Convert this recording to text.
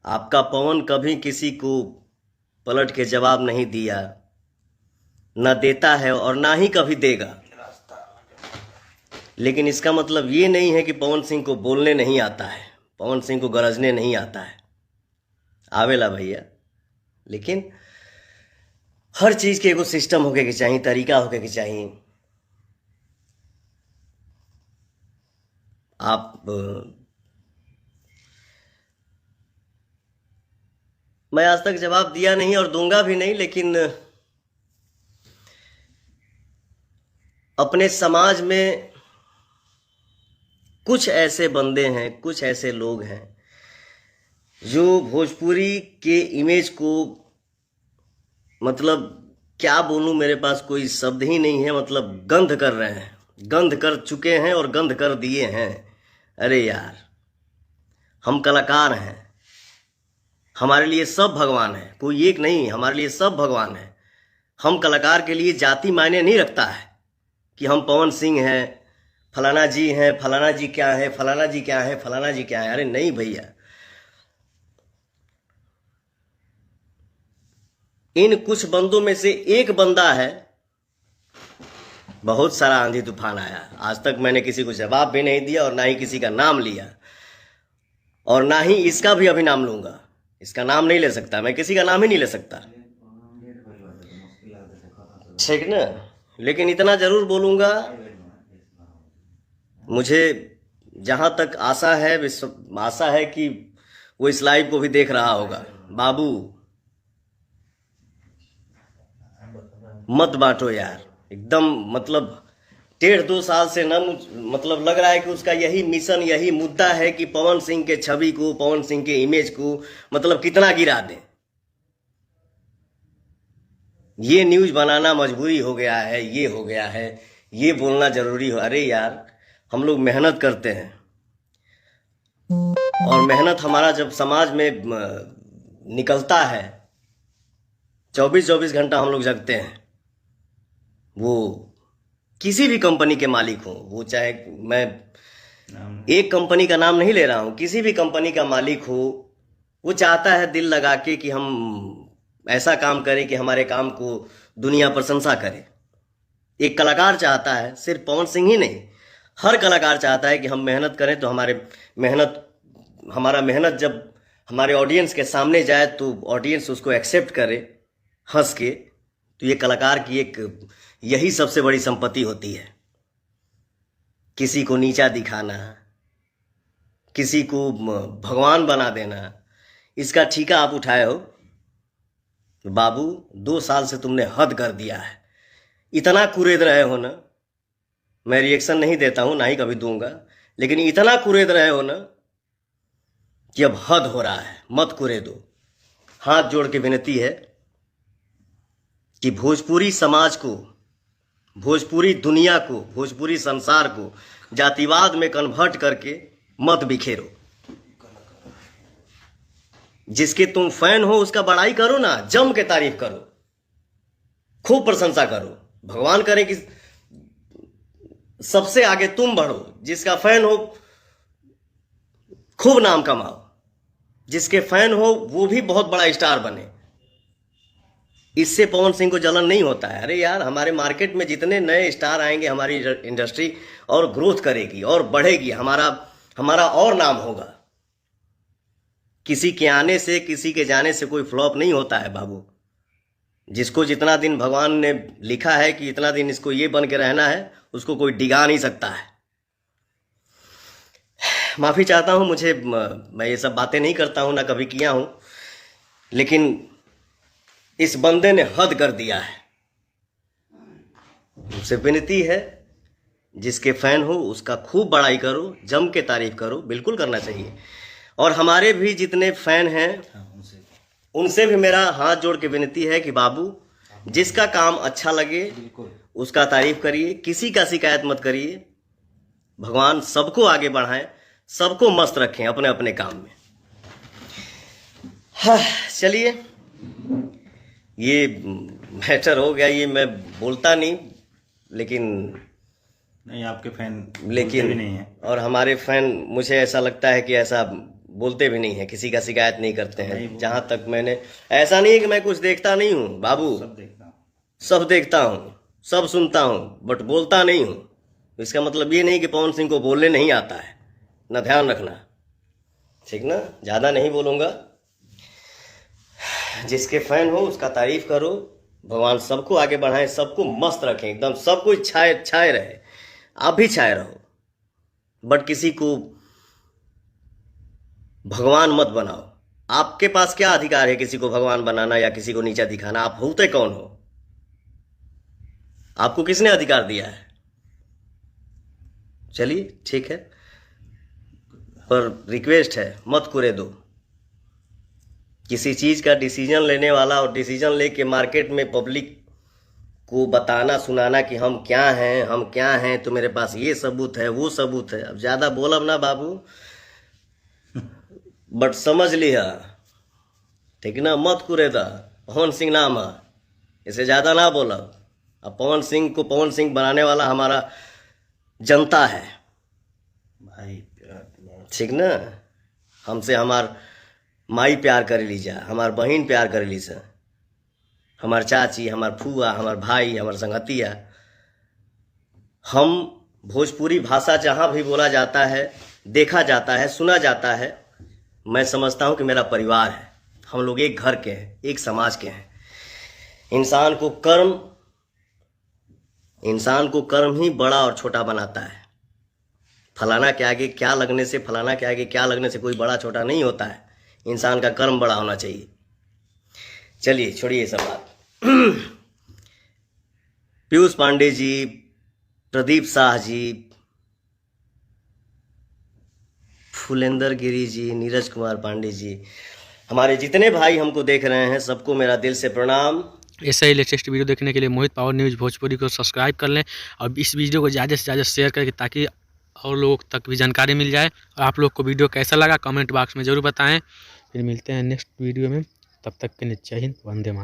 आपका पवन कभी किसी को पलट के जवाब नहीं दिया, न देता है और ना ही कभी देगा। लेकिन इसका मतलब ये नहीं है कि पवन सिंह को बोलने नहीं आता है, पवन सिंह को गरजने नहीं आता है। आवेला भैया, लेकिन हर चीज़ के एगो सिस्टम होके के चाहिए, तरीका होके के चाहिए। आप मैं आज तक जवाब दिया नहीं और दूंगा भी नहीं, लेकिन अपने समाज में कुछ ऐसे बंदे हैं, कुछ ऐसे लोग हैं जो भोजपुरी के इमेज को, मतलब क्या बोलूं, मेरे पास कोई शब्द ही नहीं है, मतलब गंध कर रहे हैं, गंध कर चुके हैं और गंध कर दिए हैं। अरे यार, हम कलाकार हैं, हमारे लिए सब भगवान है, कोई एक नहीं, हमारे लिए सब भगवान है। हम कलाकार के लिए जाति मायने नहीं रखता है कि हम पवन सिंह हैं, फलाना जी हैं, फलाना जी क्या है, फलाना जी क्या है, फलाना जी क्या है। अरे नहीं भैया, इन कुछ बंदों में से एक बंदा है। बहुत सारा आंधी तूफान आया, आज तक मैंने किसी को जवाब भी नहीं दिया और ना ही किसी का नाम लिया, और ना ही इसका भी अभी नाम लूंगा। इसका नाम नहीं ले सकता मैं, किसी का नाम ही नहीं ले सकता, ठीक ना। लेकिन इतना जरूर बोलूंगा, मुझे जहां तक आशा है, आशा है कि वो इस लाइव को भी देख रहा होगा। बाबू मत बांटो यार, एकदम मतलब 1.5-2 साल से ना, मतलब लग रहा है कि उसका यही मिशन, यही मुद्दा है कि पवन सिंह के छवि को, पवन सिंह के इमेज को मतलब कितना गिरा दें। ये न्यूज बनाना मजबूरी हो गया है, ये हो गया है, ये बोलना जरूरी हो। अरे यार, हम लोग मेहनत करते हैं और मेहनत हमारा जब समाज में निकलता है, 24-24 घंटा हम लोग जगते हैं। वो किसी भी कंपनी के मालिक हो, वो चाहे, मैं एक कंपनी का नाम नहीं ले रहा हूं, किसी भी कंपनी का मालिक हो, वो चाहता है दिल लगा के कि हम ऐसा काम करें कि हमारे काम को दुनिया प्रशंसा करे। एक कलाकार चाहता है, सिर्फ पवन सिंह ही नहीं, हर कलाकार चाहता है कि हम मेहनत करें तो हमारा मेहनत जब हमारे ऑडियंस के सामने जाए तो ऑडियंस उसको एक्सेप्ट करे हंस के। तो ये कलाकार की एक यही सबसे बड़ी संपत्ति होती है। किसी को नीचा दिखाना, किसी को भगवान बना देना, इसका ठीका आप उठाए हो। बाबू 2 साल से तुमने हद कर दिया है, इतना कुरेद रहे हो ना, मैं रिएक्शन नहीं देता हूं, ना ही कभी दूंगा, लेकिन इतना कुरेद रहे हो ना कि अब हद हो रहा है, मत कुरेदो। हाथ जोड़ के विनती है कि भोजपुरी समाज को, भोजपुरी दुनिया को, भोजपुरी संसार को जातिवाद में कन्वर्ट करके मत बिखेरो। जिसके तुम फैन हो उसका बड़ाई करो ना, जम के तारीफ करो, खूब प्रशंसा करो। भगवान करे कि सबसे आगे तुम बढ़ो, जिसका फैन हो खूब नाम कमाओ, जिसके फैन हो वो भी बहुत बड़ा स्टार बने। इससे पवन सिंह को जलन नहीं होता है। अरे यार, हमारे मार्केट में जितने नए स्टार आएंगे, हमारी इंडस्ट्री और ग्रोथ करेगी और बढ़ेगी, हमारा और नाम होगा। किसी के आने से, किसी के जाने से कोई फ्लॉप नहीं होता है बाबू। जिसको जितना दिन भगवान ने लिखा है कि इतना दिन इसको ये बन के रहना है, उसको कोई डिगा नहीं सकता है। माफी चाहता हूं, मैं ये सब बातें नहीं करता हूं, ना कभी किया हूं, लेकिन इस बंदे ने हद कर दिया है। मुझसे विनती है, जिसके फैन हो उसका खूब बड़ाई करो, जम के तारीफ करो, बिल्कुल करना चाहिए। और हमारे भी जितने फैन हैं उनसे भी मेरा हाथ जोड़ के विनती है कि बाबू, जिसका काम अच्छा लगे उसका तारीफ करिए, किसी का शिकायत मत करिए। भगवान सबको आगे बढ़ाएं, सबको मस्त रखें अपने अपने काम में। हाँ, चलिए, ये मैटर हो गया। ये मैं बोलता नहीं, लेकिन नहीं, आपके फैन लेकिन भी नहीं है। और हमारे फैन, मुझे ऐसा लगता है कि ऐसा बोलते भी नहीं है, किसी का शिकायत नहीं करते हैं। जहां तक मैंने, ऐसा नहीं है कि मैं कुछ देखता नहीं हूँ बाबू, सब देखता हूँ, सब सुनता हूँ, बट बोलता नहीं हूँ। इसका मतलब ये नहीं कि पवन सिंह को बोलने नहीं आता है, ना ध्यान रखना, ठीक ना। ज़्यादा नहीं बोलूँगा। जिसके फैन हो उसका तारीफ करो। भगवान सबको आगे बढ़ाएं, सबको मस्त रखें, एकदम सब कुछ छाए छाए रहे, आप भी छाए रहो, बट किसी को भगवान मत बनाओ। आपके पास क्या अधिकार है किसी को भगवान बनाना या किसी को नीचा दिखाना? आप होते कौन हो? आपको किसने अधिकार दिया है? चलिए ठीक है, पर रिक्वेस्ट है मत कुरे दो। किसी चीज़ का डिसीजन लेने वाला और डिसीजन लेके मार्केट में पब्लिक को बताना सुनाना कि हम क्या हैं, तो मेरे पास ये सबूत है वो सबूत है। अब ज़्यादा बोलब ना बाबू, बट समझ लिया, ठीक ना। मत कुरे दा, पवन सिंह नाम है, इसे ज़्यादा ना बोलब। अब पवन सिंह को पवन सिंह बनाने वाला हमारा जनता है भाई, ठीक ना। हमसे हमार माई प्यार कर लीजा, हमार बहन प्यार कर लीजा, हमार चाची, हमार फूआ, हमार भाई, हमार संगतिया। हम भोजपुरी भाषा जहाँ भी बोला जाता है, देखा जाता है, सुना जाता है, मैं समझता हूँ कि मेरा परिवार है। हम लोग एक घर के हैं, एक समाज के हैं। इंसान को कर्म ही बड़ा और छोटा बनाता है। फलाना के आगे क्या लगने से, फलाना के आगे क्या लगने से कोई बड़ा छोटा नहीं होता है। इंसान का कर्म बड़ा होना चाहिए। चलिए छोड़िए ये सब बात। पीयूष पांडे जी, प्रदीप शाह जी, फुलेंद्र गिरी जी, नीरज कुमार पांडे जी, हमारे जितने भाई हमको देख रहे हैं, सबको मेरा दिल से प्रणाम। ऐसा ही लेटेस्ट वीडियो देखने के लिए मोहित पावर न्यूज़ भोजपुरी को सब्सक्राइब कर लें और इस वीडियो को ज़्यादा से ज़्यादा शेयर करके, ताकि और लोगों तक भी जानकारी मिल जाए। और आप लोग को वीडियो कैसा लगा कमेंट बॉक्स में ज़रूर बताएं। फिर मिलते हैं नेक्स्ट वीडियो में, तब तक के लिए जय हिंद, वंदे मातरम।